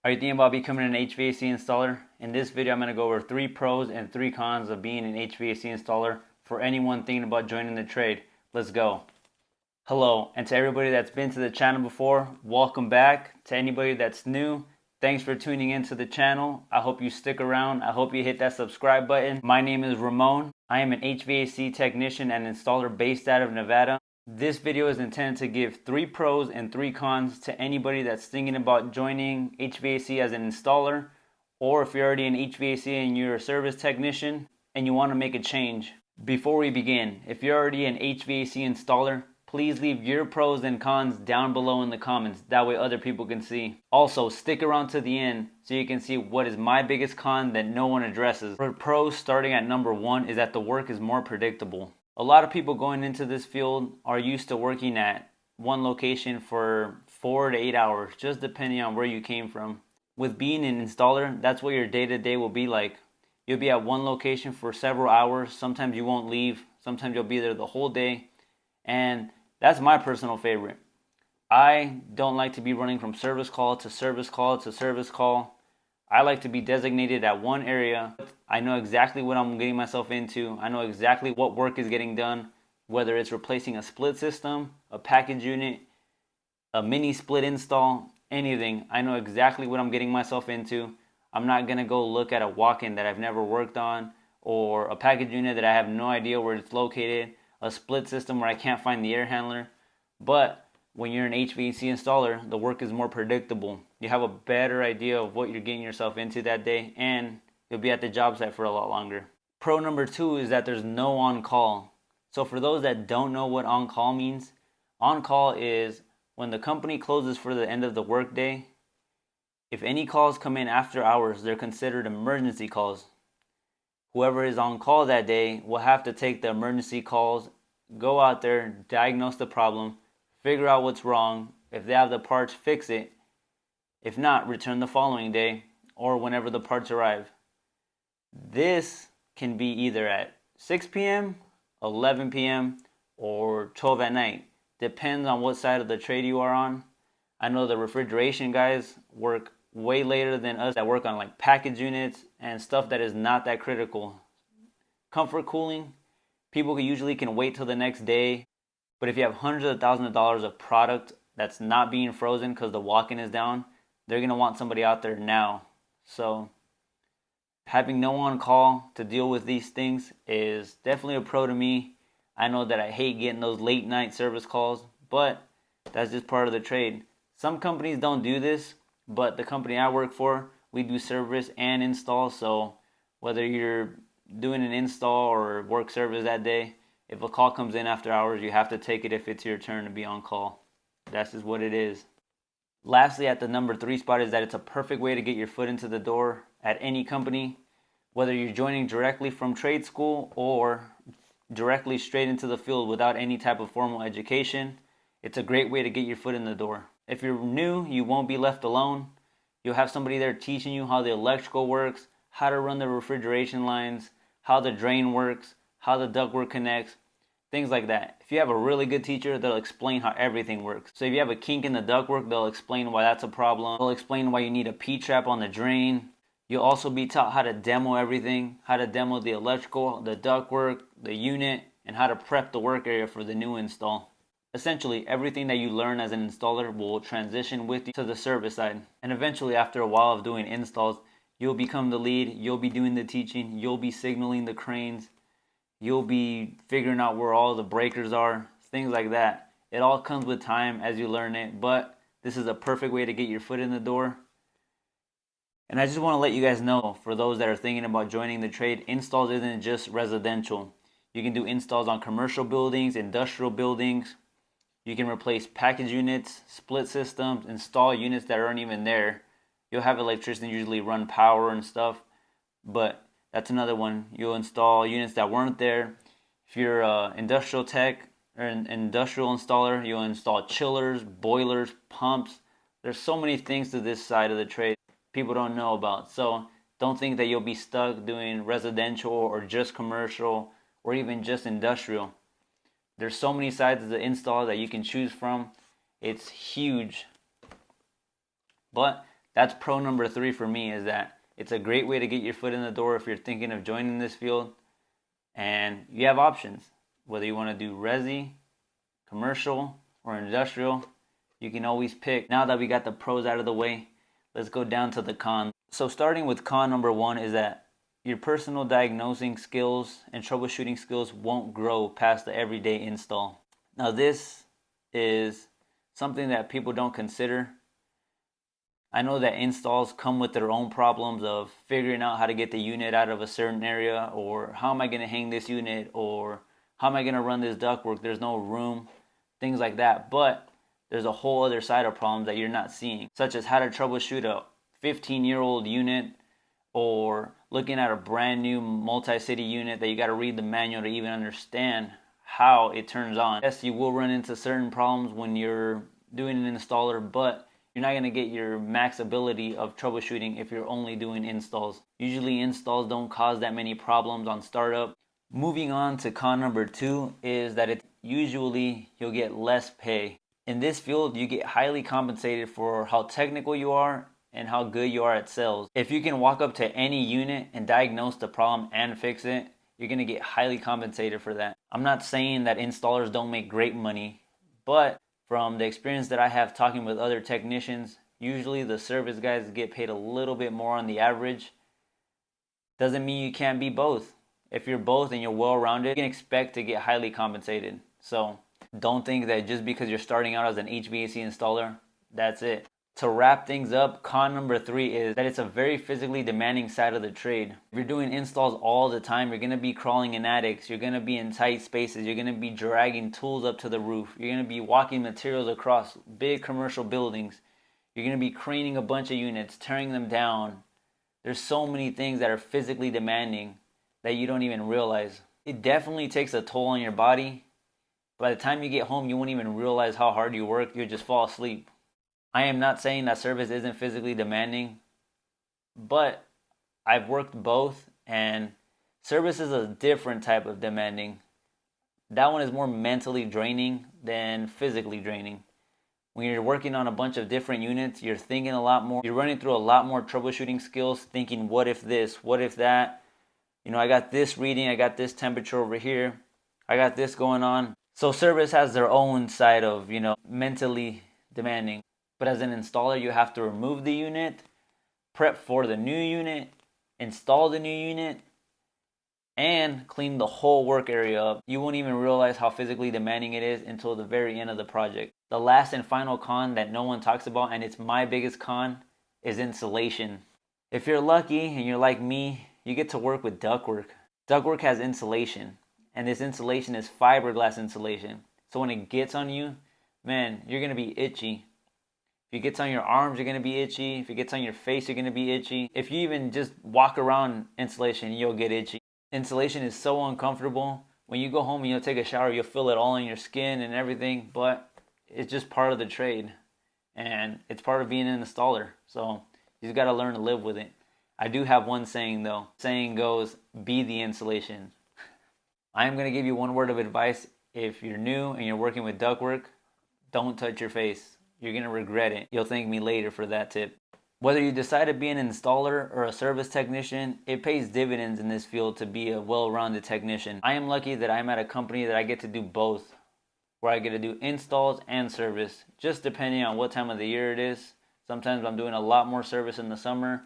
Are you thinking about becoming an HVAC installer? In this video, I'm going to go over 3 pros and 3 cons of being an HVAC installer for anyone thinking about joining the trade. Let's go. Hello, and to everybody that's been to the channel before, welcome back. To anybody that's new, thanks for tuning into the channel. I hope you stick around. I hope you hit that subscribe button. My name is Ramon. I am an HVAC technician and installer based out of Nevada. This video is intended to give 3 pros and 3 cons to anybody that's thinking about joining HVAC as an installer, or if you're already an HVAC and you're a service technician and you want to make a change. Before we begin, if you're already an HVAC installer, please leave your pros and cons down below in the comments. That way other people can see. Also, stick around to the end so you can see what is my biggest con that no one addresses. For pros, starting at number 1 is that the work is more predictable. A lot of people going into this field are used to working at one location for 4 to 8 hours, just depending on where you came from. With being an installer, that's what your day-to-day will be like. You'll be at one location for several hours. Sometimes you won't leave. Sometimes you'll be there the whole day. And that's my personal favorite. I don't like to be running from service call to service call to service call. I like to be designated at one area. I know exactly what I'm getting myself into. I know exactly what work is getting done, whether it's replacing a split system, a package unit, a mini split install, anything. I know exactly what I'm getting myself into. I'm not going to go look at a walk-in that I've never worked on, or a package unit that I have no idea where it's located, a split system where I can't find the air handler. But when you're an HVAC installer, the work is more predictable. You have a better idea of what you're getting yourself into that day, and you'll be at the job site for a lot longer. Pro number 2 is that there's no on-call. So for those that don't know what on-call means, on-call is when the company closes for the end of the workday. If any calls come in after hours, they're considered emergency calls. Whoever is on call that day will have to take the emergency calls, go out there, diagnose the problem, figure out what's wrong. If they have the parts, fix it. If not, return the following day or whenever the parts arrive. This can be either at 6 p.m., 11 p.m., or 12 at night. Depends on what side of the trade you are on. I know the refrigeration guys work way later than us that work on like package units and stuff that is not that critical. Comfort cooling, people usually can wait till the next day. But if you have hundreds of thousands of dollars of product that's not being frozen because the walk-in is down, they're going to want somebody out there now. So having no on call to deal with these things is definitely a pro to me. I know that I hate getting those late night service calls, but that's just part of the trade. Some companies don't do this, but the company I work for, we do service and install. So whether you're doing an install or work service that day, if a call comes in after hours, you have to take it if it's your turn to be on call. That's just what it is. Lastly, at the number 3 spot is that it's a perfect way to get your foot into the door at any company. Whether you're joining directly from trade school or directly straight into the field without any type of formal education, it's a great way to get your foot in the door. If you're new, you won't be left alone. You'll have somebody there teaching you how the electrical works, how to run the refrigeration lines, how the drain works, how the ductwork connects, things like that. If you have a really good teacher, they'll explain how everything works. So if you have a kink in the ductwork, they'll explain why that's a problem. They'll explain why you need a P-trap on the drain. You'll also be taught how to demo everything, how to demo the electrical, the ductwork, the unit, and how to prep the work area for the new install. Essentially, everything that you learn as an installer will transition with you to the service side. And eventually, after a while of doing installs, you'll become the lead, you'll be doing the teaching, you'll be signaling the cranes, you'll be figuring out where all the breakers are, things like that. It all comes with time as you learn it, but this is a perfect way to get your foot in the door. And I just want to let you guys know, for those that are thinking about joining the trade, installs isn't just residential. You can do installs on commercial buildings, industrial buildings. You can replace package units, split systems, install units that aren't even there. You'll have electricians usually run power and stuff, but that's another one. You'll install units that weren't there. If you're an industrial tech or an industrial installer, you'll install chillers, boilers, pumps. There's so many things to this side of the trade people don't know about. So don't think that you'll be stuck doing residential or just commercial or even just industrial. There's so many sides of the install that you can choose from. It's huge. But That's pro number 3 for me, is that it's a great way to get your foot in the door if you're thinking of joining this field. And you have options. Whether you want to do resi, commercial, or industrial, you can always pick. Now that we got the pros out of the way, let's go down to the cons. So starting with con number 1 is that your personal diagnosing skills and troubleshooting skills won't grow past the everyday install. Now this is something that people don't consider. I know that installs come with their own problems of figuring out how to get the unit out of a certain area, or how am I going to hang this unit, or how am I going to run this ductwork? There's no room, things like that. But there's a whole other side of problems that you're not seeing, such as how to troubleshoot a 15-year-old unit, or looking at a brand new multi-city unit that you got to read the manual to even understand how it turns on. Yes, you will run into certain problems when you're doing an installer, but you're not going to get your max ability of troubleshooting if you're only doing installs. Usually installs don't cause that many problems on startup. Moving on to con number 2 is that usually you'll get less pay. In this field, you get highly compensated for how technical you are and how good you are at sales. If you can walk up to any unit and diagnose the problem and fix it, you're going to get highly compensated for that. I'm not saying that installers don't make great money, but from the experience that I have talking with other technicians, usually the service guys get paid a little bit more on the average. Doesn't mean you can't be both. If you're both and you're well-rounded, you can expect to get highly compensated. So don't think that just because you're starting out as an HVAC installer, that's it. To wrap things up, con number 3 is that it's a very physically demanding side of the trade. If you're doing installs all the time, you're going to be crawling in attics, you're going to be in tight spaces, you're going to be dragging tools up to the roof, you're going to be walking materials across big commercial buildings, you're going to be craning a bunch of units, tearing them down. There's so many things that are physically demanding that you don't even realize. It definitely takes a toll on your body. By the time you get home, you won't even realize how hard you work. You'll just fall asleep. I am not saying that service isn't physically demanding, but I've worked both, and service is a different type of demanding. That one is more mentally draining than physically draining. When you're working on a bunch of different units, you're thinking a lot more. You're running through a lot more troubleshooting skills, thinking, what if this, what if that? You know, I got this reading, I got this temperature over here, I got this going on. So service has their own side of, mentally demanding. But as an installer, you have to remove the unit, prep for the new unit, install the new unit, and clean the whole work area up. You won't even realize how physically demanding it is until the very end of the project. The last and final con that no one talks about, and it's my biggest con, is insulation. If you're lucky and you're like me, you get to work with ductwork. Ductwork has insulation, and this insulation is fiberglass insulation. So when it gets on you, man, you're going to be itchy. If it gets on your arms, you're going to be itchy. If it gets on your face, you're going to be itchy. If you even just walk around insulation, you'll get itchy. Insulation is so uncomfortable. When you go home and you'll take a shower, you'll feel it all in your skin and everything, but it's just part of the trade, and it's part of being an installer. So you just got to learn to live with it. I do have one saying though. Saying goes, be the insulation. I am going to give you one word of advice. If you're new and you're working with ductwork, don't touch your face. You're going to regret it. You'll thank me later for that tip. Whether you decide to be an installer or a service technician, it pays dividends in this field to be a well-rounded technician. I am lucky that I'm at a company that I get to do both, where I get to do installs and service, just depending on what time of the year it is. Sometimes I'm doing a lot more service in the summer,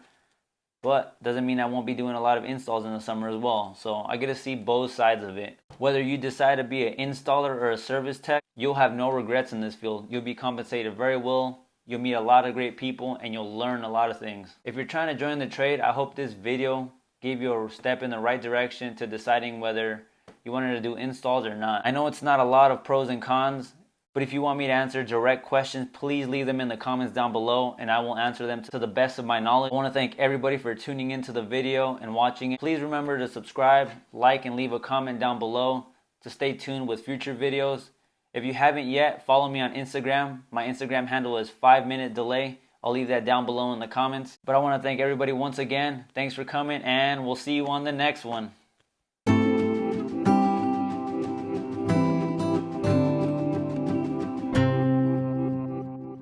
but doesn't mean I won't be doing a lot of installs in the summer as well. So I get to see both sides of it. Whether you decide to be an installer or a service tech, you'll have no regrets in this field. You'll be compensated very well. You'll meet a lot of great people, and you'll learn a lot of things. If you're trying to join the trade, I hope this video gave you a step in the right direction to deciding whether you wanted to do installs or not. I know it's not a lot of pros and cons, but if you want me to answer direct questions, please leave them in the comments down below, and I will answer them to the best of my knowledge. I want to thank everybody for tuning into the video and watching it. Please remember to subscribe, like, and leave a comment down below to stay tuned with future videos. If you haven't yet, follow me on Instagram. My Instagram handle is 5minute delay. I'll leave that down below in the comments. But I want to thank everybody once again. Thanks for coming, and we'll see you on the next one.